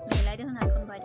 মিলাই দেখোন এখন পাই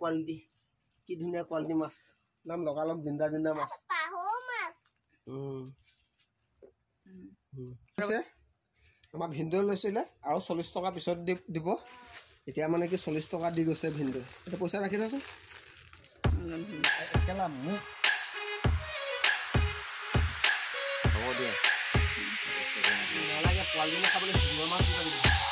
quality কি ধুনিয়া কোৱালিটি মাছ নাম লগালক জিন্দা জিন্দা মাছ পাহো মাছ আছে আমাৰ ভিন্ডো লৈছিলে আৰু 40 টকা পিছত দিব এতিয়া মানে কি 40 টকা দি গৈছে ভিন্ডো এটা পইচা ৰাখি থৈছো একেলা মুখ হ'ব দিয়া নালাগে কোৱালিটি খাবলৈ ভিন্ডো মাছ দিব